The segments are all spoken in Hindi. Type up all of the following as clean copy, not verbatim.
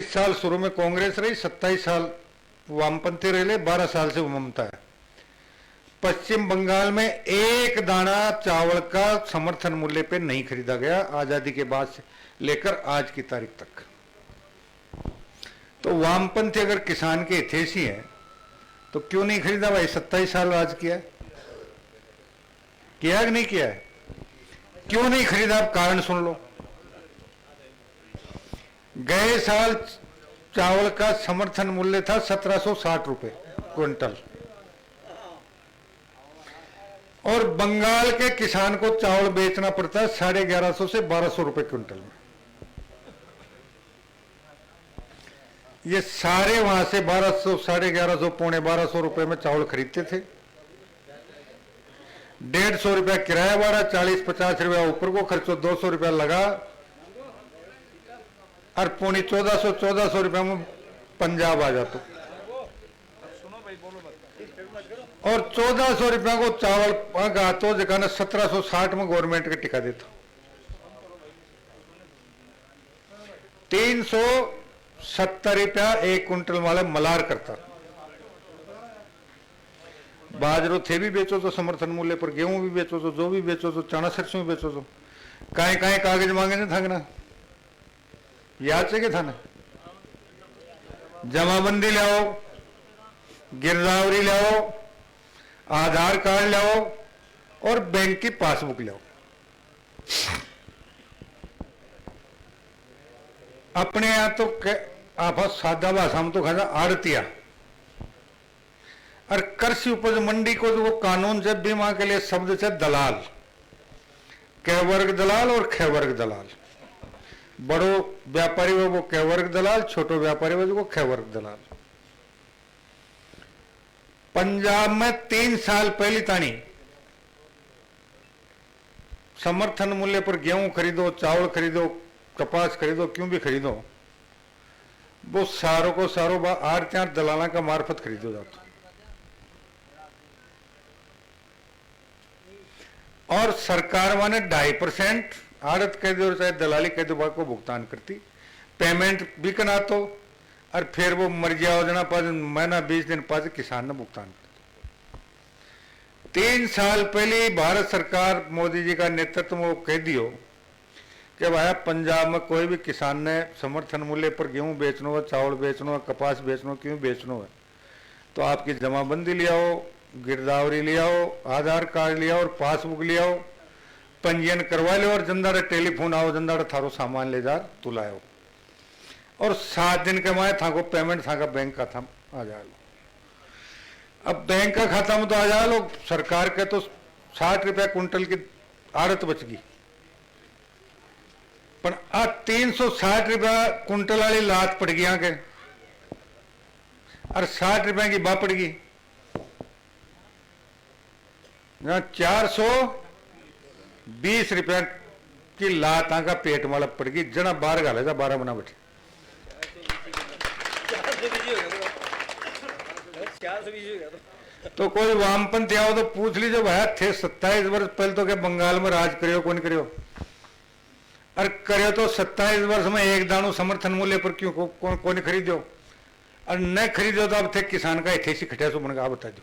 साल शुरू में कांग्रेस रही, 27 साल वामपंथी रहे, 12 साल से ममता है। पश्चिम बंगाल में एक दाना चावल का समर्थन मूल्य पे नहीं खरीदा गया आजादी के बाद से लेकर आज की तारीख तक। तो वामपंथी अगर किसान के हितैषी हैं तो क्यों नहीं खरीदा भाई? 27 साल राज किया है, किया कि नहीं किया है? क्यों नहीं खरीदा? आप कारण सुन लो। गए साल चावल का समर्थन मूल्य था 1760 रुपए क्विंटल, और बंगाल के किसान को चावल बेचना पड़ता है 1150 से 1200 रुपए क्विंटल में। ये सारे वहां से 1200, 1150, पौने 1200 रुपए में चावल खरीदते थे। 150 रुपया किराया भाड़ा, 40-50 रुपया ऊपर को खर्चो, 200 रुपया लगा, और पौनी 1400 रुपया में पंजाब आ जाता। और 1400 रुपया को चावल गातो जगह 1760 में गवर्नमेंट के टिका देता। 370 रुपया एक क्विंटल वाले मलार करता। बाजरो थे भी बेचो तो समर्थन मूल्य पर, गेहूं भी बेचो तो, जो भी बेचो तो, चना सरसों भी बेचो तो, काहे काहे कागज मांगे ना थंगना, याद से के था ना, जमाबंदी लाओ, गिरदावरी लाओ, आधार कार्ड लाओ और बैंक की पासबुक लाओ। अपने यहां तो आप सादा भाषा में तो खासा आड़तिया, और कृषि उपज मंडी को जो वो कानून जब भी वहां के लिए शब्द से दलाल, क वर्ग दलाल और ख वर्ग दलाल। बड़ो व्यापारी वो क वर्ग दलाल, छोटो व्यापारी वो ख वर्ग दलाल। पंजाब में 3 साल पहले तानी समर्थन मूल्य पर गेहूं खरीदो, चावल खरीदो, कपास खरीदो, क्यों भी खरीदो, वो सारों को सारों आरत्यां दलाला का मार्फत खरीदो जाता। और सरकार माने 2.5% आड़त कह दो चाहे दलाली कह दो को भुगतान करती, पेमेंट भी कना तो, और फिर वो मर गया योजना पर महीना 20 दिन बाद किसान ने भुगतान कर। 3 साल पहले भारत सरकार मोदी जी का नेतृत्व में वो कह दियो कि भाई पंजाब में कोई भी किसान ने समर्थन मूल्य पर गेहूं बेचना हो, चावल बेचना हो, कपास बेचना हो, क्यों बेचना है, तो आपकी जमाबंदी ले आओ, गिरदावरी ले आओ, आधार कार्ड ले आओ और पासबुक ले आओ, पंजीयन करवा लो, और जंदाड़ा टेलीफोन आओ, जंदाड़ा थारो सामान ले जा तू लाओ, और 7 दिन के माए था को पेमेंट था का बैंक का था आ जा लो। अब बैंक का खाता में तो आ जा लो, सरकार के तो 60 रुपया क्विंटल की आड़त बच गई, पर आ 360 रुपया क्विंटल वाली लात पड़ गई आगे, और 60 रुपया की बा पड़ गई, 420 रुपया की लात आगा पेट वाला पड़ गई, जना बाहर गाले जा 12 बना बैठे। तो कोई वामपंथी आओ तो पूछ लीजिए भाई, थे 27 वर्ष पहले तो क्या बंगाल में राज करियो, कौन करियो, और करियो तो 27 वर्ष में एक दानू समर्थन मूल्य पर क्यों कौन खरीदो, और न खरीदो तो अब थे किसान का हितैषी खटिया सो बन, आप बता दो।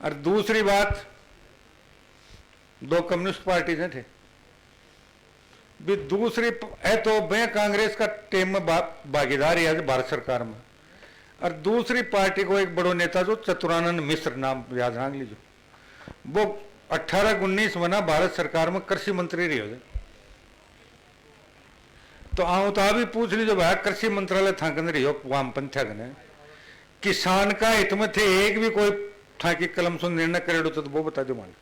और दूसरी बात, 2 कम्युनिस्ट पार्टी थे भी, दूसरी है तो मैं कांग्रेस का टीम में भागीदार है भारत सरकार में, और दूसरी पार्टी को एक बड़ो नेता जो चतुरानंद मिश्र, नाम याद रख लीजिए, वो 18-19 में ना भारत सरकार में कृषि मंत्री रही हो। तो आओ तो आप भी पूछ लीजिए भाई, कृषि मंत्रालय था कन रही हो वामपंथी ने, किसान का हित में थे, एक भी कोई था कि कलम सुन निर्णय करे तो वो बता दो मान।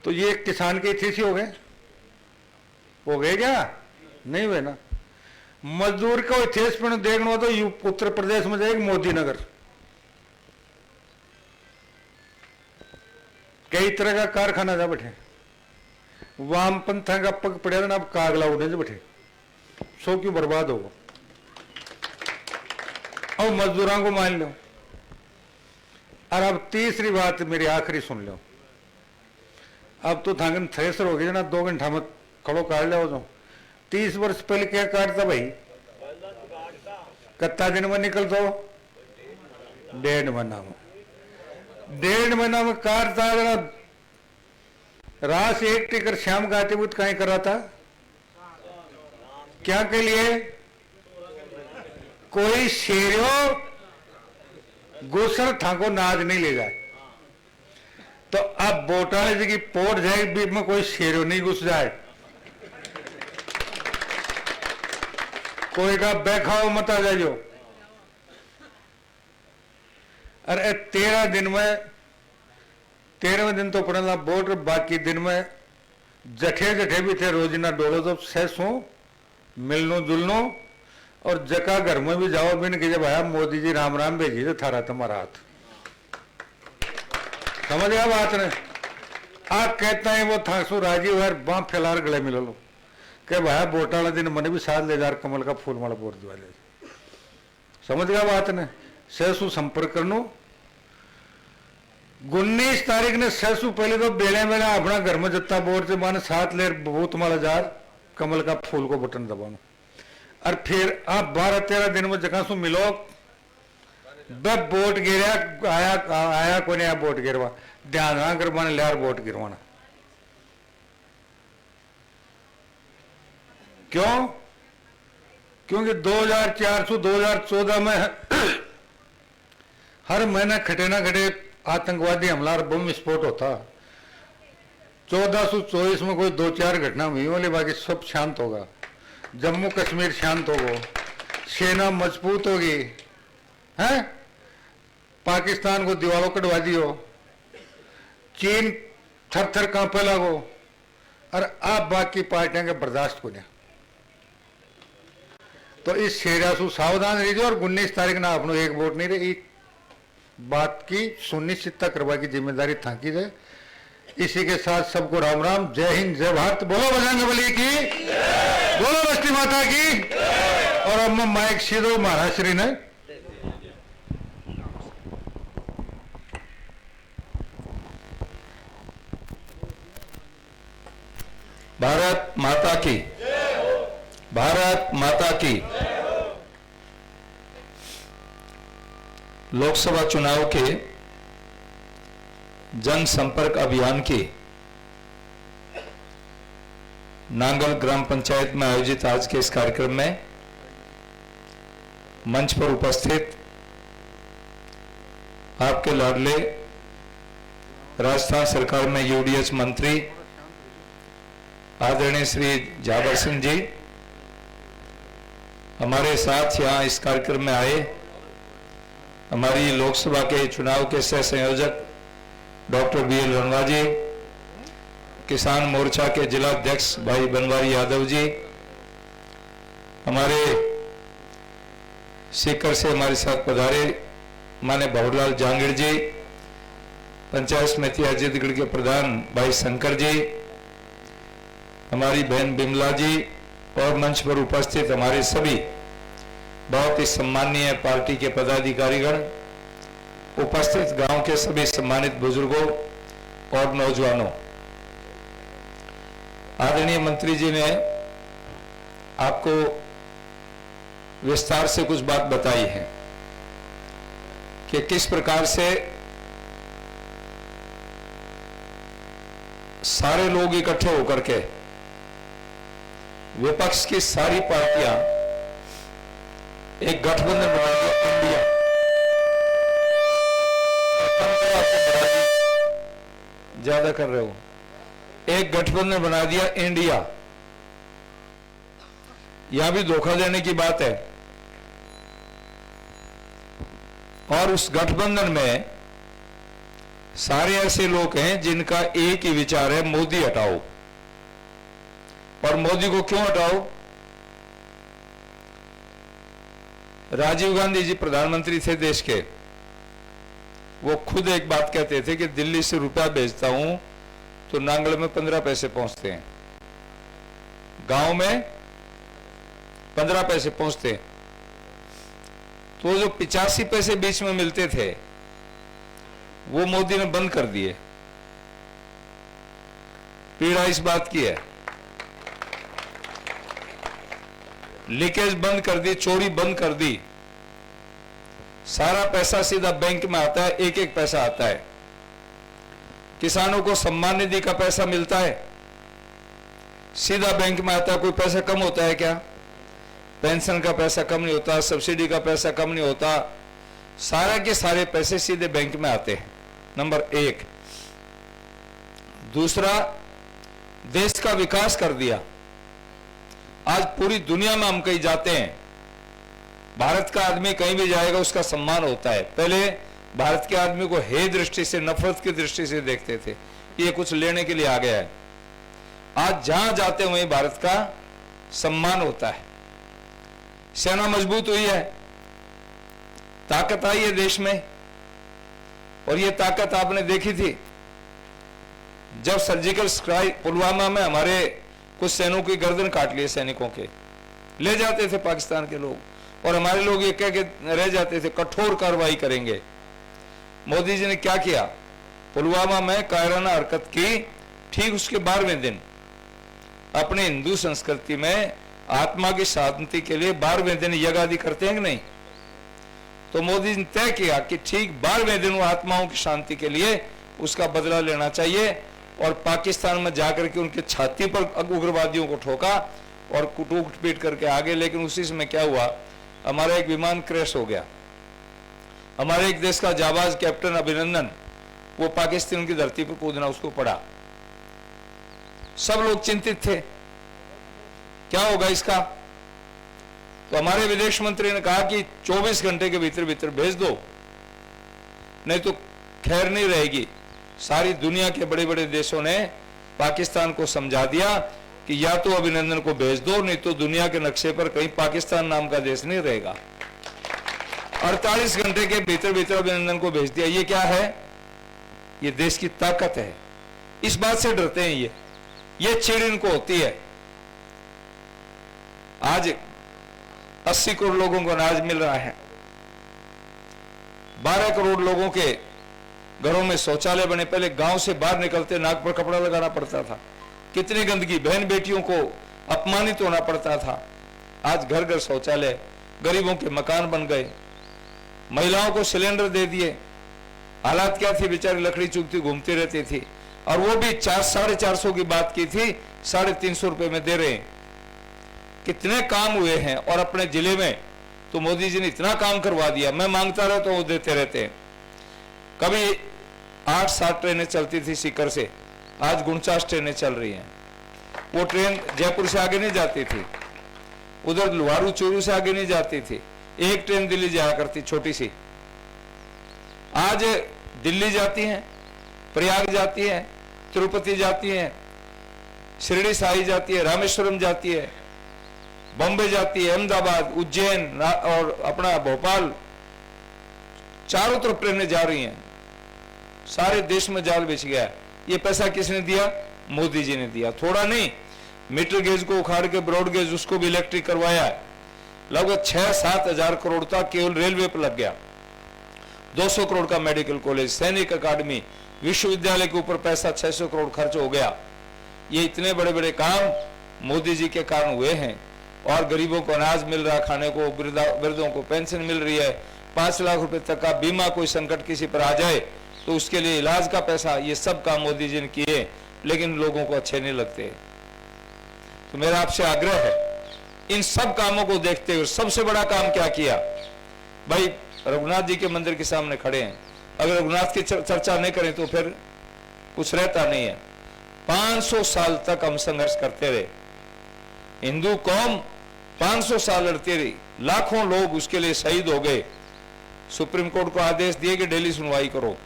तो ये किसान के हितैषी हो गए क्या? नहीं हुए ना। मजदूर का इतिहास पर देखना हो तो उत्तर प्रदेश में जाएगी मोदी नगर, कई तरह का कारखाना जा बैठे, वामपंथा का पग पड़े ना, अब कागला उड़े बैठे, सो क्यों बर्बाद होगा, और मजदूरों को मान लो। और अब तीसरी बात मेरी आखिरी सुन लो, अब तो थांगन थ्रेसर हो गया ना, 2 घंटा में खड़ो काट लिया जो 30 वर्ष पहले क्या काटता भाई, कितना दिन में निकल तो 1.5 महीना में, 1.5 महीना में काटता। रात एक टिकर शाम का आते बुत कहीं कर रहा था, क्या के लिए, कोई शेरो गुसर थाको नाज नहीं ले जाए। तो अब बोटाले जी की पोट जाए बीच में कोई शेरो नहीं घुस जाए, कोई का बैखाओ मत आ जाइयो। अरे 13 दिन में, 13वें दिन तो पड़ेगा बोट, बाकी दिन में जठे जठे भी थे रोजना डोलो तो सहसो मिलनो जुलनो, और जका घर में भी जाओ बिन कि जब आया मोदी जी राम राम भेजी तो थारा तुम्हारा हाथ, समझ गया बात ने। आप कहता है वो थासु राजीव है बाँ फैलार गले मिलो लो के भाया बोटा वाला दिन मैंने भी साथ ले जा कमल का फूल माला बोट दिवा ले, समझ गया बात ने। सहसु संपर्क करनो 19 तारीख ने सहसु पहले तो बेले बेला अपना घर में जत्ता बोर्ड से मान 7 लेर भूत माला जार कमल का फूल को बटन दबानो, और फिर आप 12-13 दिन में जगह सु मिलो बब बोट गिरा आया को नहीं बोट गिरवा, ध्यान ना कर माने लियार बोट गिरवाना। क्यों? क्योंकि 2014 में हर महीने खटे ना खटे आतंकवादी हमला और बम विस्फोट होता। 1424 में कोई 2-4 घटना हुई वाली, बाकी सब शांत होगा। जम्मू कश्मीर शांत होगा, सेना मजबूत होगी, है पाकिस्तान को दीवारों कटवा दियो, चीन थर थर कांपे लगो, और आप बाकी पार्टियां के बर्दाश्त को नहीं। तो इस शेरासु सावधान रहिए, और 19 तारीख ना अपनो एक वोट नहीं रही बात की सुनिश्चितता करवा की जिम्मेदारी थाकी जाए। इसी के साथ सबको राम राम, जय हिंद, जय भारत, बोलो बजरंगबली की, बोलो बस्ती माता की। और अब माइक सीधो महाराष्ट्री ने भारत माता की, भारत माता की। लोकसभा चुनाव के जनसंपर्क अभियान की नांगल ग्राम पंचायत में आयोजित आज के इस कार्यक्रम में मंच पर उपस्थित आपके लाडले राजस्थान सरकार में यूडीएच मंत्री आदरणीय श्री जाबर सिंह जी, हमारे साथ यहाँ इस कार्यक्रम में आए हमारी लोकसभा के चुनाव के सह संयोजक डॉक्टर BL रणवा जी, किसान मोर्चा के जिला अध्यक्ष भाई बनवारी यादव जी, हमारे सीकर से हमारे साथ पधारे माने बहुलाल जांगीर जी, पंचायत समिति अजीतगढ़ के प्रधान भाई शंकर जी, हमारी बहन बिमला जी, और मंच पर उपस्थित हमारे सभी बहुत ही सम्मानीय पार्टी के पदाधिकारीगण, उपस्थित गांव के सभी सम्मानित बुजुर्गों और नौजवानों। आदरणीय मंत्री जी ने आपको विस्तार से कुछ बात बताई है कि किस प्रकार से सारे लोग इकट्ठे होकर के विपक्ष की सारी पार्टियां एक गठबंधन बना दिया इंडिया, ज्यादा कर रहे हो, एक गठबंधन बना दिया इंडिया। यहां भी धोखा देने की बात है, और उस गठबंधन में सारे ऐसे लोग हैं जिनका एक ही विचार है, मोदी हटाओ। और मोदी को क्यों हटाओ? राजीव गांधी जी प्रधानमंत्री थे देश के, वो खुद एक बात कहते थे कि दिल्ली से रुपया भेजता हूं तो नांगल में 15 पैसे पहुंचते हैं, गांव में 15 पैसे पहुंचते हैं। तो जो 85 पैसे बीच में मिलते थे वो मोदी ने बंद कर दिए। पीड़ा इस बात की है लीकेज बंद कर दी, चोरी बंद कर दी, सारा पैसा सीधा बैंक में आता है, एक एक पैसा आता है। किसानों को सम्मान निधि का पैसा मिलता है, सीधा बैंक में आता है। कोई पैसा कम होता है क्या? पेंशन का पैसा कम नहीं होता, सब्सिडी का पैसा कम नहीं होता, सारे के सारे पैसे सीधे बैंक में आते हैं। नंबर एक। दूसरा, देश का विकास कर दिया। आज पूरी दुनिया में हम कहीं जाते हैं, भारत का आदमी कहीं भी जाएगा उसका सम्मान होता है। पहले भारत के आदमी को हे दृष्टि से, नफरत की दृष्टि से देखते थे, ये कुछ लेने के लिए आ गया है। आज जहां जाते हैं वहीं भारत का सम्मान होता है। सेना मजबूत हुई है, ताकत आई है देश में, और ये ताकत आपने देखी थी जब सर्जिकल स्ट्राइक पुलवामा में हमारे कुछ सैनिकों की गर्दन काट लिए, सैनिकों के ले जाते थे पाकिस्तान के लोग, और हमारे लोग ये कह के रह जाते थे कठोर कार्रवाई करेंगे। मोदी जी ने क्या किया? पुलवामा में कायराना हरकत की, ठीक उसके 12वें दिन अपने हिंदू संस्कृति में आत्मा की शांति के लिए 12वें दिन यज्ञ आदि करते हैं कि नहीं? तो मोदी जी ने तय किया कि ठीक 12वें दिन वो आत्माओं की शांति के लिए उसका बदला लेना चाहिए, और पाकिस्तान में जाकर के उनके छाती पर उग्रवादियों को ठोका और कुटूक पीट करके आगे। लेकिन उसी समय क्या हुआ? हमारा एक विमान क्रैश हो गया। हमारे एक देश का जाबाज कैप्टन अभिनंदन, वो पाकिस्तान की धरती पर कूदना उसको पड़ा। सब लोग चिंतित थे, क्या होगा इसका? तो हमारे विदेश मंत्री ने कहा कि 24 घंटे के भीतर भीतर भेज दो, नहीं तो खैर नहीं रहेगी। सारी दुनिया के बड़े बड़े देशों ने पाकिस्तान को समझा दिया कि या तो अभिनंदन को भेज दो, नहीं तो दुनिया के नक्शे पर कहीं पाकिस्तान नाम का देश नहीं रहेगा। 48 घंटे के भीतर भीतर अभिनंदन को भेज दिया। ये क्या है? ये देश की ताकत है। इस बात से डरते हैं ये चिड़ इनको होती है। आज 80 करोड़ लोगों को अनाज मिल रहा है, 12 करोड़ लोगों के घरों में शौचालय बने। पहले गांव से बाहर निकलते नाक पर कपड़ा लगाना पड़ता था, कितनी गंदगी, बहन बेटियों को अपमानित होना पड़ता था। आज घर घर शौचालय, गरीबों के मकान बन गए, महिलाओं को सिलेंडर दे दिए। हालात क्या थी? बेचारी लकड़ी चुगती घूमती रहती थी, और वो भी 400-450 की बात की थी, 350 रुपए में दे रहे हैं। कितने काम हुए हैं। और अपने जिले में तो मोदी जी ने इतना काम करवा दिया, मैं मांगता रहता हूं, वो देते रहते हैं। कभी 8-7 ट्रेनें चलती थी सीकर से, आज 49 ट्रेनें चल रही हैं। वो ट्रेन जयपुर से आगे नहीं जाती थी, उधर लुहारू चूरू से आगे नहीं जाती थी। एक ट्रेन दिल्ली जाया करती, छोटी सी। आज दिल्ली जाती हैं, प्रयाग जाती हैं, तिरुपति जाती हैं, शिरडी साई जाती है, रामेश्वरम जाती है, बॉम्बे जाती है, अहमदाबाद, उज्जैन और अपना भोपाल, चारों तरफ ट्रेनें जा रही हैं। सारे देश में जाल बिछ गया है। ये पैसा किसने दिया? मोदी जी ने दिया। थोड़ा नहीं, मीटर गेज को उखाड़ के ब्रॉड गेज उसको भी इलेक्ट्रिक करवाया है। लगभग 6-7 हजार करोड़ तक केवल रेलवे पर लग गया। 200 करोड़ का मेडिकल कॉलेज, सैनिक अकादमी, विश्वविद्यालय के ऊपर पैसा 600 करोड़ खर्च हो गया। ये इतने बड़े बड़े काम मोदी जी के कारण हुए हैं। और गरीबों को अनाज मिल रहा खाने को, वृद्धों को पेंशन मिल रही है, 5 लाख रुपए तक का बीमा, कोई संकट किसी पर आ जाए तो उसके लिए इलाज का पैसा, ये सब काम मोदी जी ने किए, लेकिन लोगों को अच्छे नहीं लगते। तो मेरा आपसे आग्रह है, इन सब कामों को देखते हुए सबसे बड़ा काम क्या किया? भाई रघुनाथ जी के मंदिर के सामने खड़े हैं, अगर रघुनाथ की चर्चा नहीं करें तो फिर कुछ रहता नहीं है। 500 साल तक हम संघर्ष करते रहे, हिंदू कौम 500 साल लड़ती रही, लाखों लोग उसके लिए शहीद हो गए। सुप्रीम कोर्ट को आदेश दिए कि डेली सुनवाई करो,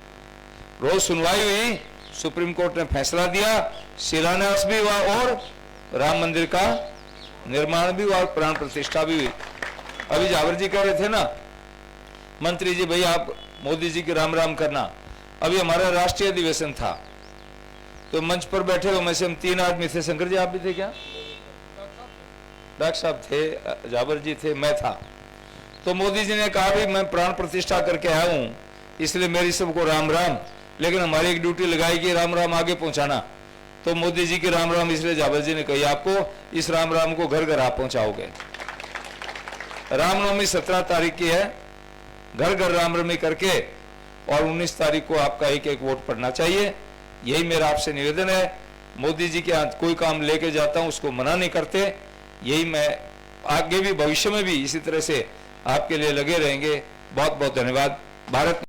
रोज सुनवाई हुई, सुप्रीम कोर्ट ने फैसला दिया, शिलान्यास भी हुआ और राम मंदिर का निर्माण भी हुआ और प्राण प्रतिष्ठा भी हुई। अभी जावर जी कह रहे थे ना, मंत्री जी भाई आप मोदी जी की राम राम करना। अभी हमारा राष्ट्रीय अधिवेशन था, तो मंच पर बैठे हुए में से हम 3 आदमी थे। शंकर जी आप भी थे क्या? डॉक्टर साहब थे, जावर जी थे, मैं था। तो मोदी जी ने कहा भी मैं प्राण प्रतिष्ठा करके आया हूं, इसलिए मेरी सबको राम राम, लेकिन हमारी एक ड्यूटी लगाई कि राम राम आगे पहुंचाना। तो मोदी जी की राम राम इसलिए जावर जी ने कही आपको, इस राम राम को घर घर आप पहुंचाओगे। रामनवमी 17 तारीख की है, घर घर रामनवमी करके और 19 तारीख को आपका एक एक वोट पड़ना चाहिए। यही मेरा आपसे निवेदन है। मोदी जी के यहाँ कोई काम लेके जाता हूं उसको मना नहीं करते। यही मैं आगे भी भविष्य में भी इसी तरह से आपके लिए लगे रहेंगे। बहुत बहुत धन्यवाद। भारत